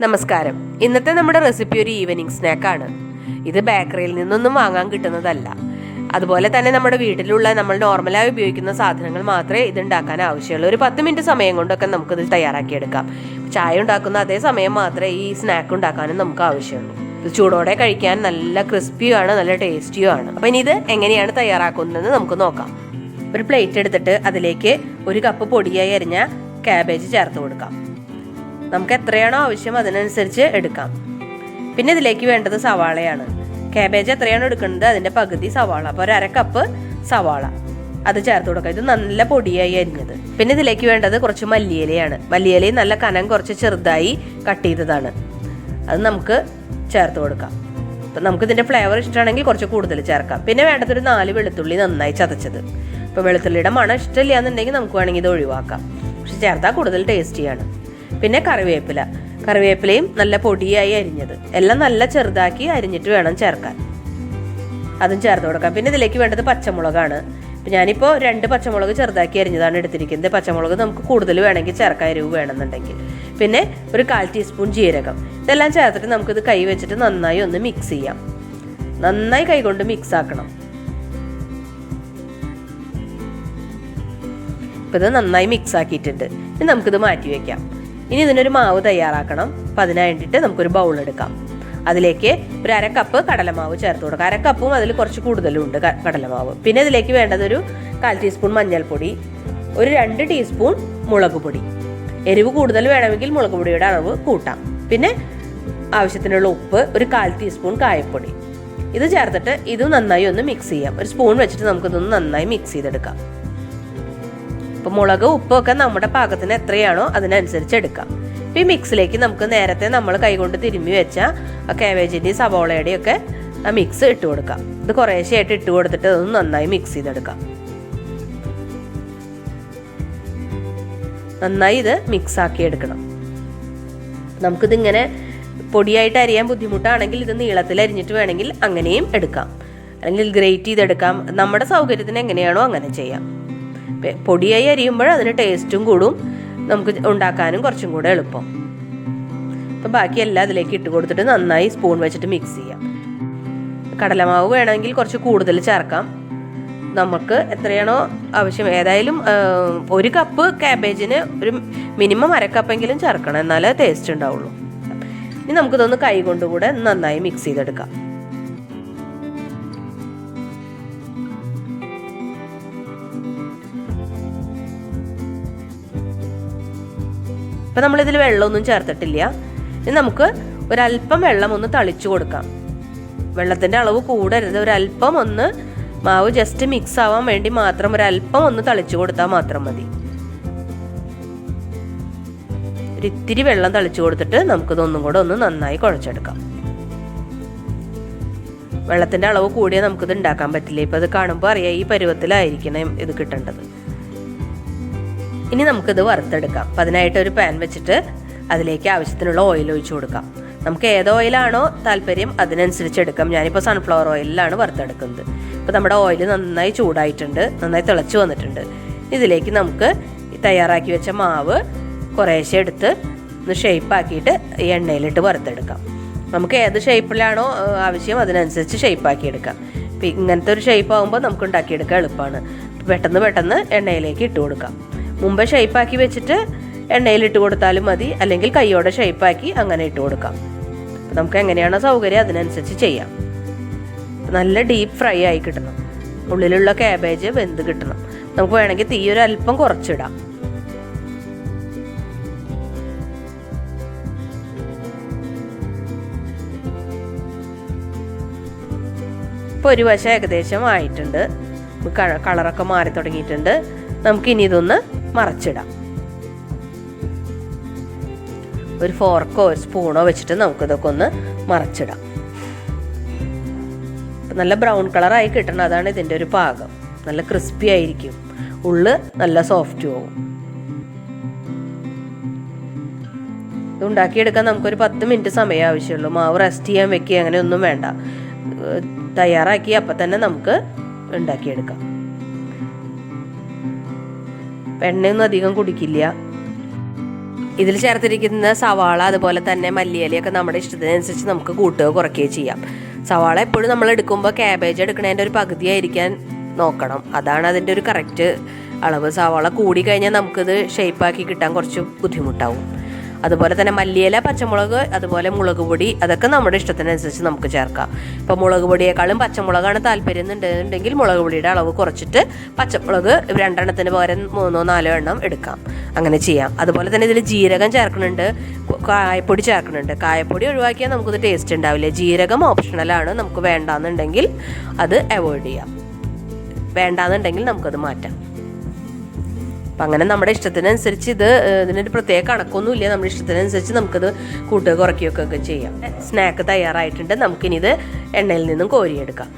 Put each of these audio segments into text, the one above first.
നമസ്കാരം. ഇന്നത്തെ നമ്മുടെ റെസിപ്പി ഒരു ഈവനിങ് സ്നാക്കാണ്. ഇത് ബേക്കറിയിൽ നിന്നൊന്നും വാങ്ങാൻ കിട്ടുന്നതല്ല. അതുപോലെ തന്നെ നമ്മുടെ വീട്ടിലുള്ള നമ്മൾ നോർമലായി ഉപയോഗിക്കുന്ന സാധനങ്ങൾ മാത്രമേ ഇത് ഉണ്ടാക്കാൻ ആവശ്യമുള്ളൂ. ഒരു 10 മിനിറ്റ് സമയം കൊണ്ടൊക്കെ നമുക്കിത് തയ്യാറാക്കിയെടുക്കാം. ചായ ഉണ്ടാക്കുന്ന അതേ സമയം മാത്രമേ ഈ സ്നാക്ക് ഉണ്ടാക്കാനും നമുക്ക് ആവശ്യമുള്ളൂ. ഇത് ചൂടോടെ കഴിക്കാൻ നല്ല ക്രിസ്പിയുമാണ്, നല്ല ടേസ്റ്റിയുമാണ്. അപ്പം ഇനി ഇത് എങ്ങനെയാണ് തയ്യാറാക്കുന്നതെന്ന് നമുക്ക് നോക്കാം. ഒരു പ്ലേറ്റ് എടുത്തിട്ട് അതിലേക്ക് 1 കപ്പ് പൊടിയായി അരിഞ്ഞ ക്യാബേജ് ചേർത്ത് കൊടുക്കാം. നമുക്ക് എത്രയാണോ ആവശ്യം അതിനനുസരിച്ച് എടുക്കാം. പിന്നെ ഇതിലേക്ക് വേണ്ടത് സവാളയാണ്. ക്യാബേജ് എത്രയാണോ എടുക്കുന്നത് അതിൻ്റെ പകുതി സവാള, അപ്പോൾ 1/2 കപ്പ് സവാള അത് ചേർത്ത് കൊടുക്കാം. ഇത് നല്ല പൊടിയായി അരിഞ്ഞത്. പിന്നെ ഇതിലേക്ക് വേണ്ടത് കുറച്ച് മല്ലിയിലയാണ്. മല്ലിയിലയും നല്ല കനം കുറച്ച് ചെറുതായി കട്ട് ചെയ്തതാണ്. അത് നമുക്ക് ചേർത്ത് കൊടുക്കാം. അപ്പം നമുക്കിതിൻ്റെ ഫ്ലേവർ ഇഷ്ടമാണെങ്കിൽ കുറച്ച് കൂടുതൽ ചേർക്കാം. പിന്നെ വേണ്ടത് ഒരു 4 വെളുത്തുള്ളി നന്നായി ചതച്ചത്. ഇപ്പോൾ വെളുത്തുള്ളിയുടെ മണം ഇഷ്ടമില്ല എന്നുണ്ടെങ്കിൽ നമുക്ക് വേണമെങ്കിൽ ഇത് ഒഴിവാക്കാം, പക്ഷെ ചേർത്താൽ കൂടുതൽ ടേസ്റ്റിയാണ്. പിന്നെ കറിവേപ്പിലയും നല്ല പൊടിയായി അരിഞ്ഞത്. എല്ലാം നല്ല ചെറുതാക്കി അരിഞ്ഞിട്ട് വേണം ചേർക്കാൻ. അതും ചേർത്ത് കൊടുക്കാം. പിന്നെ ഇതിലേക്ക് വേണ്ടത് പച്ചമുളകാണ്. ഞാനിപ്പോൾ 2 പച്ചമുളക് ചെറുതാക്കി അരിഞ്ഞതാണ് എടുത്തിരിക്കുന്നത്. പച്ചമുളക് നമുക്ക് കൂടുതൽ വേണമെങ്കിൽ ചേർക്കാൻ, എരിവ് വേണമെന്നുണ്ടെങ്കിൽ. പിന്നെ ഒരു 1/4 ടീസ്പൂൺ ജീരകം. ഇതെല്ലാം ചേർത്തിട്ട് നമുക്കിത് കൈ വെച്ചിട്ട് നന്നായി ഒന്ന് മിക്സ് ചെയ്യാം. നന്നായി കൈകൊണ്ട് മിക്സ് ആക്കണം. ഇപ്പം ഇത് നന്നായി മിക്സ് ആക്കിയിട്ടുണ്ട്. ഇനി നമുക്കിത് മാറ്റി വയ്ക്കാം. ഇനി ഇതിനൊരു മാവ് തയ്യാറാക്കണം. അപ്പം അതിന് വേണ്ടിയിട്ട് നമുക്കൊരു ബൗൾ എടുക്കാം. അതിലേക്ക് ഒരു 1/2 കപ്പ് കടലമാവ് ചേർത്ത് കൊടുക്കാം. 1/2 കപ്പും അതിൽ കുറച്ച് കൂടുതലുണ്ട് കടലമാവ്. പിന്നെ ഇതിലേക്ക് വേണ്ടത് ഒരു 1/4 ടീസ്പൂൺ മഞ്ഞൾപ്പൊടി, ഒരു 2 ടീസ്പൂൺ മുളക് പൊടി. എരിവ് കൂടുതൽ വേണമെങ്കിൽ മുളക് പൊടിയുടെ അളവ് കൂട്ടാം. പിന്നെ ആവശ്യത്തിനുള്ള ഉപ്പ്, ഒരു 1/4 ടീസ്പൂൺ കായപ്പൊടി. ഇത് ചേർത്തിട്ട് ഇത് നന്നായി ഒന്ന് മിക്സ് ചെയ്യാം. ഒരു സ്പൂൺ വെച്ചിട്ട് നമുക്കിതൊന്ന് നന്നായി മിക്സ് ചെയ്തെടുക്കാം. അപ്പോൾ മുളക് ഉപ്പൊക്കെ നമ്മുടെ പാകത്തിന് എത്രയാണോ അതിനനുസരിച്ച് എടുക്കാം. ഈ മിക്സിലേക്ക് നമുക്ക് നേരത്തെ നമ്മൾ കൈകൊണ്ട് തിരുമ്മി വെച്ച ആ കാബേജിൻ്റെയും സവോളയുടെയും ഒക്കെ ആ മിക്സ് ഇട്ട് കൊടുക്കാം. ഇത് കുറേശ്ശെയായിട്ട് ഇട്ട് കൊടുത്തിട്ട് അതൊന്ന് നന്നായി മിക്സ് ചെയ്തെടുക്കാം. നന്നായി ഇത് മിക്സ് ആക്കി എടുക്കണം. നമുക്കിതിങ്ങനെ പൊടിയായിട്ട് അരിയാൻ ബുദ്ധിമുട്ടാണെങ്കിൽ ഇത് നീളത്തിൽ അരിഞ്ഞിട്ട് വേണമെങ്കിൽ അങ്ങനെയും എടുക്കാം, അല്ലെങ്കിൽ ഗ്രേറ്റ് ചെയ്തെടുക്കാം. നമ്മുടെ സൗകര്യത്തിന് എങ്ങനെയാണോ അങ്ങനെ ചെയ്യാം. പൊടിയായി അരിയുമ്പോൾ അതിന് ടേസ്റ്റും കൂടും, നമുക്ക് ഉണ്ടാക്കാനും കുറച്ചും കൂടെ എളുപ്പം. അപ്പം ബാക്കിയെല്ലാം അതിലേക്ക് ഇട്ട് കൊടുത്തിട്ട് നന്നായി സ്പൂൺ വെച്ചിട്ട് മിക്സ് ചെയ്യാം. കടലമാവ് വേണമെങ്കിൽ കുറച്ച് കൂടുതൽ ചേർക്കാം. നമുക്ക് എത്രയാണോ ആവശ്യം. ഏതായാലും 1 കപ്പ് ക്യാബേജിന് ഒരു മിനിമം 1/2 കപ്പെങ്കിലും ചേർക്കണം, എന്നാലേ ടേസ്റ്റ് ഉണ്ടാവുള്ളൂ. ഇനി നമുക്കിതൊന്ന് കൈ കൊണ്ടുകൂടെ നന്നായി മിക്സ് ചെയ്തെടുക്കാം. ഇപ്പം നമ്മളിതിൽ വെള്ളമൊന്നും ചേർത്തിട്ടില്ല. ഇനി നമുക്ക് ഒരല്പം വെള്ളം ഒന്ന് തളിച്ചു കൊടുക്കാം. വെള്ളത്തിൻ്റെ അളവ് കൂടരുത്. ഒരല്പം ഒന്ന് മാവ് ജസ്റ്റ് മിക്സ് ആവാൻ വേണ്ടി മാത്രം ഒരല്പം ഒന്ന് തളിച്ചു കൊടുത്താൽ മാത്രം മതി. ഒരിത്തിരി വെള്ളം തളിച്ചു കൊടുത്തിട്ട് നമുക്കിതൊന്നും കൂടെ ഒന്ന് നന്നായി കുഴച്ചെടുക്കാം. വെള്ളത്തിൻ്റെ അളവ് കൂടിയാൽ നമുക്കിത് ഉണ്ടാക്കാൻ പറ്റില്ല. ഇപ്പം അത് കാണുമ്പോൾ അറിയാം ഈ പരുവത്തിലായിരിക്കണം ഇത് കിട്ടേണ്ടത്. ഇനി നമുക്കിത് വറുത്തെടുക്കാം. അപ്പം അതിനായിട്ട് ഒരു പാൻ വെച്ചിട്ട് അതിലേക്ക് ആവശ്യത്തിനുള്ള ഓയിൽ ഒഴിച്ചു കൊടുക്കാം. നമുക്ക് ഏത് ഓയിലാണോ താല്പര്യം അതിനനുസരിച്ച് എടുക്കാം. ഞാനിപ്പോൾ സൺഫ്ലവർ ഓയിലാണ് വറുത്തെടുക്കുന്നത്. ഇപ്പോൾ നമ്മുടെ ഓയിൽ നന്നായി ചൂടായിട്ടുണ്ട്, നന്നായി തിളച്ച് വന്നിട്ടുണ്ട്. ഇതിലേക്ക് നമുക്ക് തയ്യാറാക്കി വെച്ച മാവ് കുറേശ്ശെ എടുത്ത് ഒന്ന് ഷേപ്പാക്കിയിട്ട് ഈ എണ്ണയിലിട്ട് വറുത്തെടുക്കാം. നമുക്ക് ഏത് ഷേപ്പിലാണോ ആവശ്യം അതിനനുസരിച്ച് ഷേപ്പാക്കി എടുക്കാം. ഇപ്പം ഇങ്ങനത്തെ ഒരു ഷേപ്പ് ആകുമ്പോൾ നമുക്ക് ഉണ്ടാക്കിയെടുക്കാൻ എളുപ്പമാണ്. പെട്ടെന്ന് എണ്ണയിലേക്ക് ഇട്ട് കൊടുക്കാം. മുമ്പ് ഷേപ്പാക്കി വെച്ചിട്ട് എണ്ണയിലിട്ട് കൊടുത്താലും മതി, അല്ലെങ്കിൽ കൈയോടെ ഷേപ്പാക്കി അങ്ങനെ ഇട്ട് കൊടുക്കാം. നമുക്ക് എങ്ങനെയാണോ സൗകര്യം അതിനനുസരിച്ച് ചെയ്യാം. നല്ല ഡീപ്പ് ഫ്രൈ ആയി കിട്ടണം. ഉള്ളിലുള്ള ക്യാബേജ് വെന്ത് കിട്ടണം. നമുക്ക് വേണമെങ്കിൽ തീ ഒരു അല്പം കുറച്ചിടാം. ഇപ്പോൾ ഒരു വശം ഏകദേശം ആയിട്ടുണ്ട്. കളറൊക്കെ മാറി തുടങ്ങിയിട്ടുണ്ട്. നമുക്കിനി ഇതൊന്ന് മറച്ചിടാം. ഒരു ഫോർക്കോ ഒരു സ്പൂണോ വെച്ചിട്ട് നമുക്കിതൊക്കെ ഒന്ന് മറച്ചിടാം. നല്ല ബ്രൗൺ കളറായി കിട്ടണം, അതാണ് ഇതിൻ്റെ ഒരു പാകം. നല്ല ക്രിസ്പി ആയിരിക്കും, ഉള്ള് നല്ല സോഫ്റ്റും ആവും. ഇത് ഉണ്ടാക്കിയെടുക്കാൻ നമുക്കൊരു 10 മിനിറ്റ് സമയം ആവശ്യമുള്ളൂ. മാവ് റെസ്റ്റ് ചെയ്യാൻ വെക്കുക അങ്ങനെയൊന്നും വേണ്ട. തയ്യാറാക്കി അപ്പം തന്നെ നമുക്ക് ഉണ്ടാക്കിയെടുക്കാം. എണ്ണയൊന്നും അധികം കുടിക്കില്ല. ഇതിൽ ചേർത്തിരിക്കുന്ന സവാള അതുപോലെ തന്നെ മല്ലിയിലയൊക്കെ നമ്മുടെ ഇഷ്ടത്തിനനുസരിച്ച് നമുക്ക് കൂട്ടുകയോ കുറയ്ക്കുകയോ ചെയ്യാം. സവാള എപ്പോഴും നമ്മൾ എടുക്കുമ്പോൾ ക്യാബേജ് എടുക്കുന്നതിൻ്റെ ഒരു പകുതിയായിരിക്കാൻ നോക്കണം. അതാണ് അതിൻ്റെ ഒരു കറക്റ്റ് അളവ്. സവാള കൂടി കഴിഞ്ഞാൽ നമുക്കിത് ഷേപ്പാക്കി കിട്ടാൻ കുറച്ച് ബുദ്ധിമുട്ടാവും. അതുപോലെ തന്നെ മല്ലിയില, പച്ചമുളക്, അതുപോലെ മുളക് പൊടി, അതൊക്കെ നമ്മുടെ ഇഷ്ടത്തിനനുസരിച്ച് നമുക്ക് ചേർക്കാം. ഇപ്പോൾ മുളക് പൊടിയേക്കാളും പച്ചമുളകാണ് താല്പര്യം എന്നുണ്ടെങ്കിൽ മുളക് പൊടിയുടെ അളവ് കുറച്ചിട്ട് പച്ചമുളക് 2 എണ്ണത്തിന് പകരം 3-4 എണ്ണം എടുക്കാം. അങ്ങനെ ചെയ്യാം. അതുപോലെ തന്നെ ഇതിൽ ജീരകം ചേർക്കുന്നുണ്ട്, കായപ്പൊടി ചേർക്കുന്നുണ്ട്. കായപ്പൊടി ഒഴിവാക്കിയാൽ നമുക്കത് ടേസ്റ്റ് ഉണ്ടാവില്ല. ജീരകം ഓപ്ഷണലാണ്. നമുക്ക് വേണ്ടാന്നുണ്ടെങ്കിൽ അത് അവോയ്ഡ് ചെയ്യാം. വേണ്ടാന്നുണ്ടെങ്കിൽ നമുക്കത് മാറ്റാം. അപ്പം അങ്ങനെ നമ്മുടെ ഇഷ്ടത്തിനനുസരിച്ച് ഇതിനൊരു പ്രത്യേക കണക്കൊന്നുമില്ല. നമ്മുടെ ഇഷ്ടത്തിനനുസരിച്ച് നമുക്കത് കൂട്ടുക കുറയ്ക്കുകയൊക്കെ ചെയ്യാം. സ്നാക്ക് തയ്യാറായിട്ടുണ്ട്. നമുക്കിനി ഇത് എണ്ണയിൽ നിന്നും കോരിയെടുക്കാം.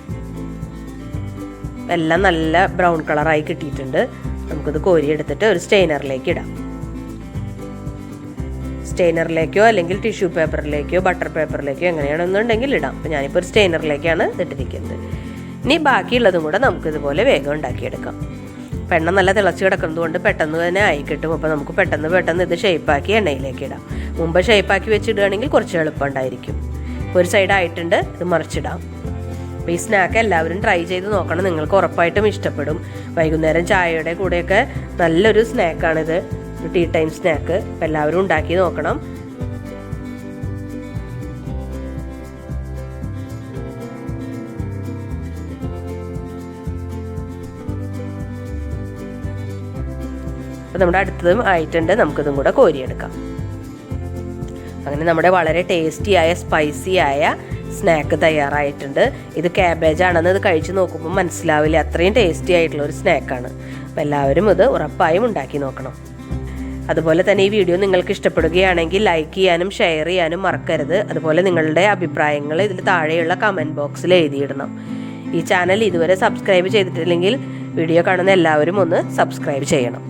എല്ലാം നല്ല ബ്രൗൺ കളറായി കിട്ടിയിട്ടുണ്ട്. നമുക്കിത് കോരിയെടുത്തിട്ട് ഒരു സ്റ്റെയിനറിലേക്ക് ഇടാം. സ്റ്റെയിനറിലേക്കോ അല്ലെങ്കിൽ ടിഷ്യൂ പേപ്പറിലേക്കോ ബട്ടർ പേപ്പറിലേക്കോ എങ്ങനെയാണെന്നുണ്ടെങ്കിൽ ഇടാം. അപ്പോൾ ഞാനിപ്പോൾ ഒരു സ്റ്റെയിനറിലേക്കാണ് ഇട്ടിരിക്കുന്നത്. ഇനി ബാക്കിയുള്ളതും കൂടെ നമുക്കിതുപോലെ വേഗം ഉണ്ടാക്കിയെടുക്കാം. എണ്ണ നല്ല തിളച്ച് കിടക്കുന്നത് കൊണ്ട് പെട്ടെന്ന് തന്നെ ആയി കിട്ടും. അപ്പോൾ നമുക്ക് പെട്ടെന്ന് ഇത് ഷേപ്പാക്കി എണ്ണയിലേക്ക് ഇടാം. മുമ്പ് ഷേപ്പാക്കി വെച്ചിടുകയാണെങ്കിൽ കുറച്ച് എളുപ്പമുണ്ടായിരിക്കും. ഒരു സൈഡ് ആയിട്ടുണ്ട്, ഇത് മറിച്ചിടാം. അപ്പോൾ ഈ സ്നാക്ക് എല്ലാവരും ട്രൈ ചെയ്ത് നോക്കണം. നിങ്ങൾക്ക് ഉറപ്പായിട്ടും ഇഷ്ടപ്പെടും. വൈകുന്നേരം ചായയുടെ കൂടെയൊക്കെ നല്ലൊരു സ്നാക്കാണിത്, ടീ ടൈം സ്നാക്ക്. അപ്പോൾ എല്ലാവരും ഉണ്ടാക്കി നോക്കണം. അപ്പോൾ നമ്മുടെ അടുത്തതും ആയിട്ടുണ്ട്. നമുക്കിതും കൂടെ കോരിയെടുക്കാം. അങ്ങനെ നമ്മുടെ വളരെ ടേസ്റ്റിയായ സ്പൈസിയായ സ്നാക്ക് തയ്യാറായിട്ടുണ്ട്. ഇത് ക്യാബേജ് ആണെന്ന് ഇത് കഴിച്ച് നോക്കുമ്പോൾ മനസ്സിലാവില്ല, അത്രയും ടേസ്റ്റി ആയിട്ടുള്ള ഒരു സ്നാക്കാണ്. അപ്പോൾ എല്ലാവരും ഇത് ഉറപ്പായും ഉണ്ടാക്കി നോക്കണം. അതുപോലെ തന്നെ ഈ വീഡിയോ നിങ്ങൾക്ക് ഇഷ്ടപ്പെടുകയാണെങ്കിൽ ലൈക്ക് ചെയ്യാനും ഷെയർ ചെയ്യാനും മറക്കരുത്. അതുപോലെ നിങ്ങളുടെ അഭിപ്രായങ്ങൾ ഇതിൽ താഴെയുള്ള കമൻറ്റ് ബോക്സിൽ എഴുതിയിടണം. ഈ ചാനൽ ഇതുവരെ സബ്സ്ക്രൈബ് ചെയ്തിട്ടില്ലെങ്കിൽ വീഡിയോ കാണുന്ന എല്ലാവരും ഒന്ന് സബ്സ്ക്രൈബ് ചെയ്യണം.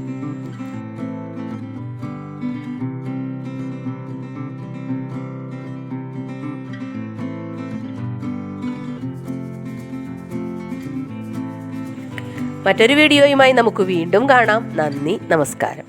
മറ്റൊരു വീഡിയോയുമായി നമുക്ക് വീണ്ടും കാണാം. നന്ദി, നമസ്കാരം.